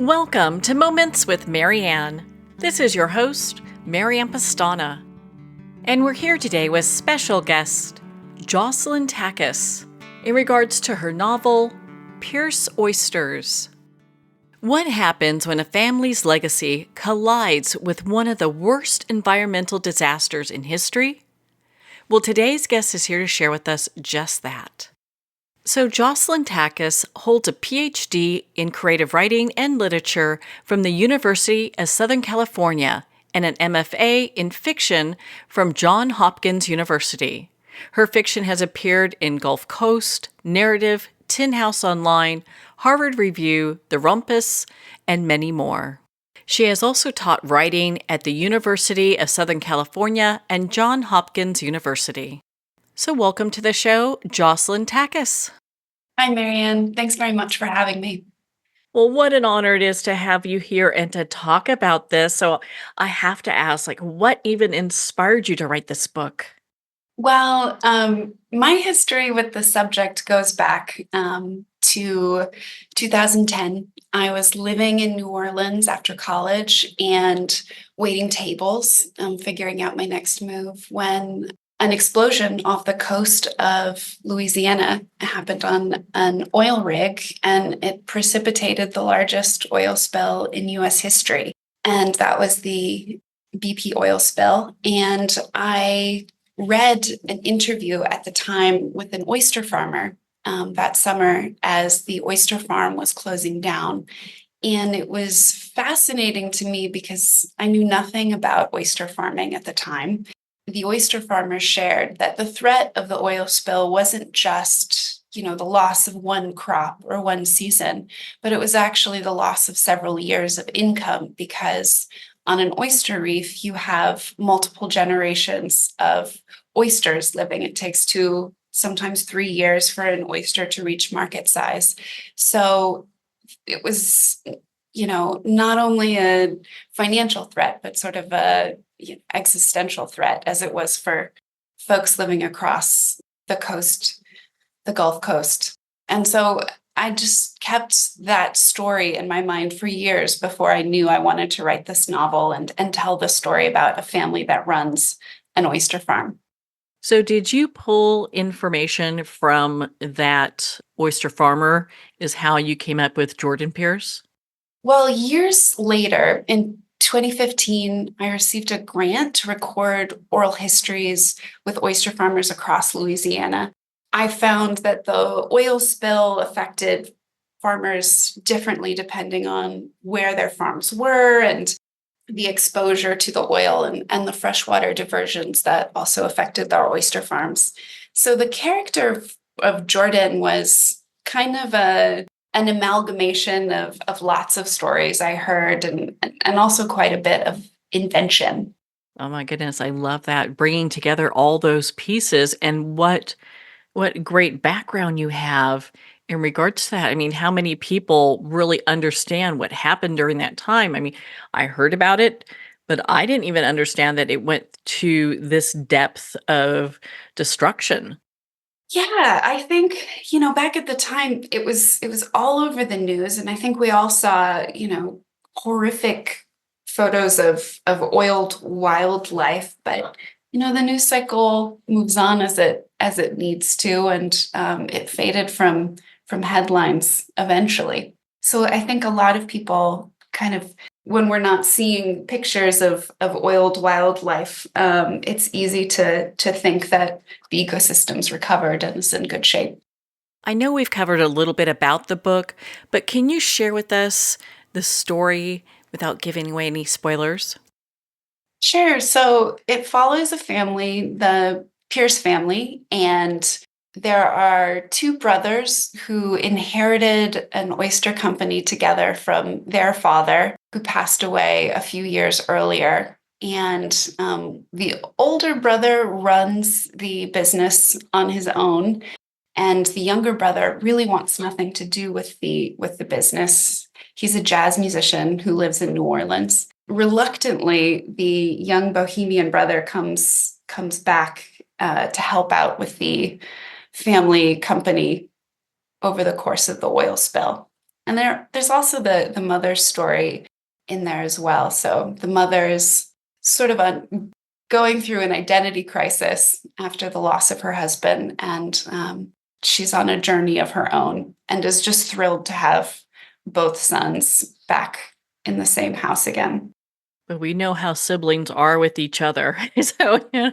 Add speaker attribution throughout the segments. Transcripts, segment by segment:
Speaker 1: Welcome to Moments with Marianne. This is your host, Marianne Pastana. And we're here today with special guest, Joselyn Takacs, in regards to her novel, Pearce Oysters. What happens when a family's legacy collides with one of the worst environmental disasters in history? Well, today's guest is here to share with us just that. So Joselyn Takacs holds a PhD in creative writing and literature from the University of Southern California and an MFA in fiction from Johns Hopkins University. Her fiction has appeared in Gulf Coast, Narrative, Tin House Online, Harvard Review, The Rumpus, and many more. She has also taught writing at the University of Southern California and Johns Hopkins University. So welcome to the show, Joselyn Takacs.
Speaker 2: Hi, Marianne. Thanks very much for having me.
Speaker 1: Well, what an honor it is to have you here and to talk about this. So I have to ask, what even inspired you to write this book?
Speaker 2: Well, my history with the subject goes back to 2010. I was living in New Orleans after college and waiting tables, figuring out my next move when an explosion off the coast of Louisiana happened on an oil rig, and it precipitated the largest oil spill in U.S. history. And that was the BP oil spill. And I read an interview at the time with an oyster farmer that summer as the oyster farm was closing down. And it was fascinating to me because I knew nothing about oyster farming at the time. The oyster farmers shared that the threat of the oil spill wasn't just, the loss of one crop or one season, but it was actually the loss of several years of income, because on an oyster reef, you have multiple generations of oysters living. It takes 2, sometimes 3 years for an oyster to reach market size. So it was, not only a financial threat, but sort of a existential threat, as it was for folks living across the coast, the Gulf Coast. And so I just kept that story in my mind for years before I knew I wanted to write this novel and tell the story about a family that runs an oyster farm.
Speaker 1: So did you pull information from that oyster farmer is how you came up with Jordan Pearce?
Speaker 2: Well, years later, in 2015, I received a grant to record oral histories with oyster farmers across Louisiana. I found that the oil spill affected farmers differently depending on where their farms were and the exposure to the oil and the freshwater diversions that also affected their oyster farms. So the character of Jordan was kind of an amalgamation of lots of stories I heard and also quite a bit of invention.
Speaker 1: Oh my goodness, I love that. Bringing together all those pieces, and what great background you have in regards to that. I mean, how many people really understand what happened during that time? I mean, I heard about it, but I didn't even understand that it went to this depth of destruction.
Speaker 2: Yeah, I think, back at the time it was all over the news, and I think we all saw, horrific photos of oiled wildlife, but the news cycle moves on as it needs to, and it faded from headlines eventually. So I think a lot of people kind of, when we're not seeing pictures of oiled wildlife, it's easy to think that the ecosystem's recovered and is in good shape.
Speaker 1: I know we've covered a little bit about the book, but can you share with us the story without giving away any spoilers?
Speaker 2: Sure. So it follows a family, the Pearce family, and there are 2 brothers who inherited an oyster company together from their father, who passed away a few years earlier. And the older brother runs the business on his own, and the younger brother really wants nothing to do with the business. He's a jazz musician who lives in New Orleans. Reluctantly, the young bohemian brother comes back to help out with the family company over the course of the oil spill. And there's also the mother's story in there as well. So the mother is sort of going through an identity crisis after the loss of her husband, and she's on a journey of her own, and is just thrilled to have both sons back in the same house again.
Speaker 1: But we know how siblings are with each other. So, yeah.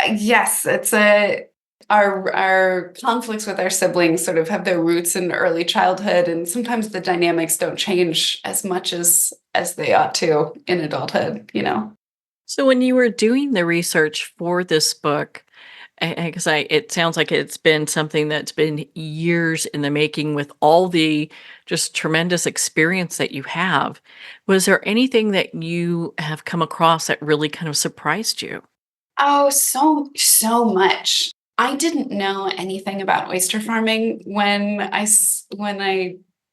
Speaker 2: Yes, it's a our conflicts with our siblings sort of have their roots in early childhood, and sometimes the dynamics don't change as much as they ought to in adulthood, you know.
Speaker 1: So when you were doing the research for this book, because it sounds like it's been something that's been years in the making with all the just tremendous experience that you have. Was there anything that you have come across that really kind of surprised you?
Speaker 2: Oh, so much. I didn't know anything about oyster farming when I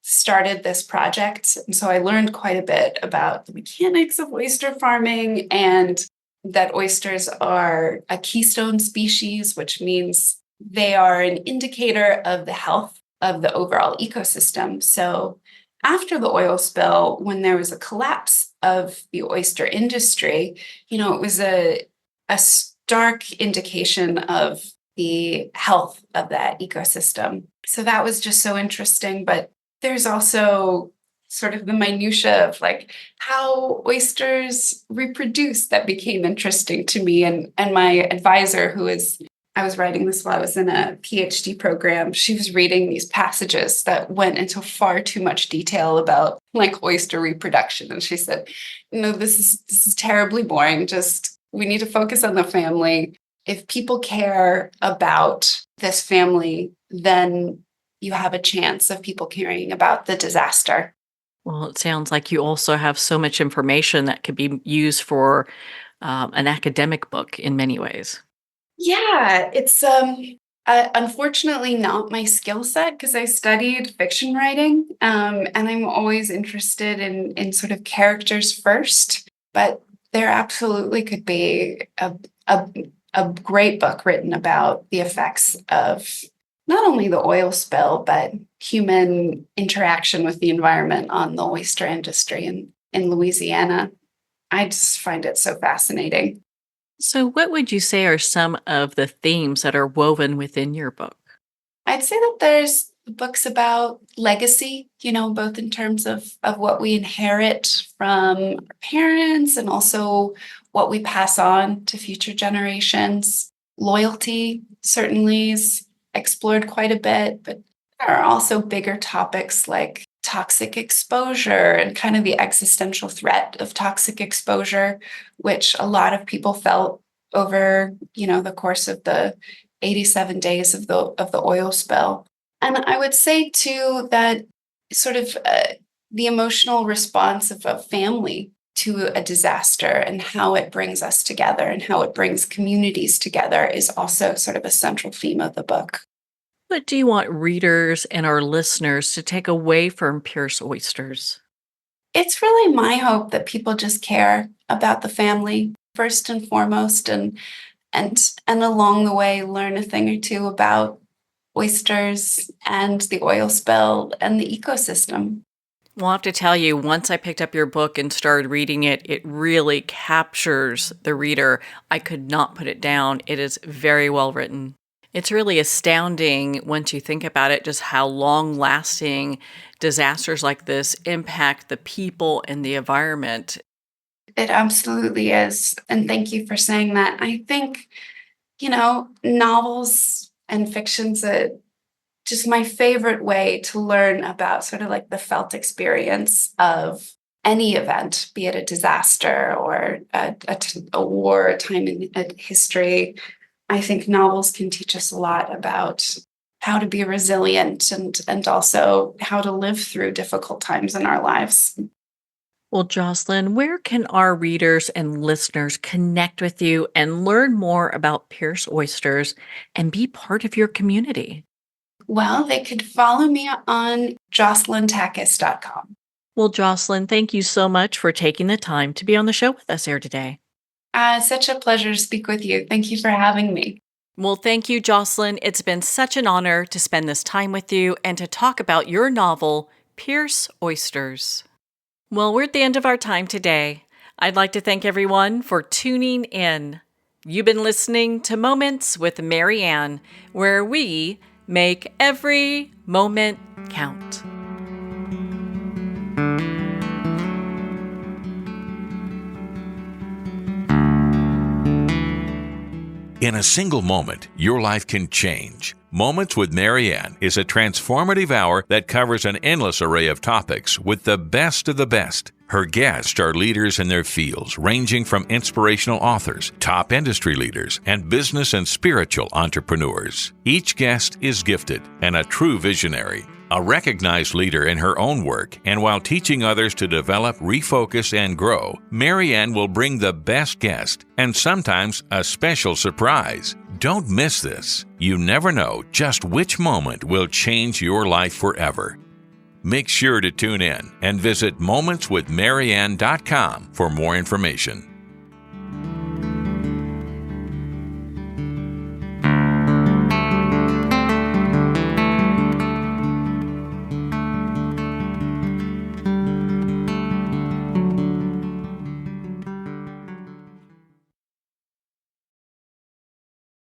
Speaker 2: started this project, and so I learned quite a bit about the mechanics of oyster farming, and that oysters are a keystone species, which means they are an indicator of the health of the overall ecosystem. So after the oil spill, when there was a collapse of the oyster industry, it was a stark indication of the health of that ecosystem. So that was just so interesting. But there's also sort of the minutia of like how oysters reproduce that became interesting to me. And my advisor, I was writing this while I was in a PhD program, she was reading these passages that went into far too much detail about like oyster reproduction. And she said, this is terribly boring. Just we need to focus on the family. If people care about this family, then you have a chance of people caring about the disaster.
Speaker 1: Well, it sounds like you also have so much information that could be used for an academic book in many ways.
Speaker 2: Yeah, it's unfortunately not my skill set because I studied fiction writing, and I'm always interested in sort of characters first. But there absolutely could be a a great book written about the effects of not only the oil spill but human interaction with the environment on the oyster industry in Louisiana. I just find it so fascinating.
Speaker 1: So, what would you say are some of the themes that are woven within your book?
Speaker 2: I'd say that there's books about legacy, both in terms of what we inherit from our parents and also what we pass on to future generations. Loyalty certainly is explored quite a bit, but there are also bigger topics like toxic exposure and kind of the existential threat of toxic exposure, which a lot of people felt over, the course of the 87 days of the oil spill. And I would say too that sort of the emotional response of a family to a disaster and how it brings us together and how it brings communities together is also sort of a central theme of the book.
Speaker 1: What do you want readers and our listeners to take away from Pierce Oysters?
Speaker 2: It's really my hope that people just care about the family first and foremost, and along the way learn a thing or two about oysters and the oil spill and the ecosystem.
Speaker 1: Well, I have to tell you, once I picked up your book and started reading it, it really captures the reader. I could not put it down. It is very well written. It's really astounding once you think about it, just how long lasting disasters like this impact the people and the environment.
Speaker 2: It absolutely is. And thank you for saying that. I think, novels and fiction's just my favorite way to learn about sort of like the felt experience of any event, be it a disaster or a war, a time in history. I think novels can teach us a lot about how to be resilient and also how to live through difficult times in our lives.
Speaker 1: Well, Jocelyn, where can our readers and listeners connect with you and learn more about Pierce Oysters and be part of your community?
Speaker 2: Well, they could follow me on joselyntakacs.com.
Speaker 1: Well, Jocelyn, thank you so much for taking the time to be on the show with us here today.
Speaker 2: Such a pleasure to speak with you. Thank you for having me.
Speaker 1: Well, thank you, Joselyn. It's been such an honor to spend this time with you and to talk about your novel, Pearce Oysters. Well, we're at the end of our time today. I'd like to thank everyone for tuning in. You've been listening to Moments with Marianne, where we make every moment count.
Speaker 3: In a single moment, your life can change. Moments with Marianne is a transformative hour that covers an endless array of topics with the best of the best. Her guests are leaders in their fields, ranging from inspirational authors, top industry leaders, and business and spiritual entrepreneurs. Each guest is gifted and a true visionary, a recognized leader in her own work, and while teaching others to develop, refocus, and grow, Marianne will bring the best guest and sometimes a special surprise. Don't miss this. You never know just which moment will change your life forever. Make sure to tune in and visit momentswithmarianne.com for more information.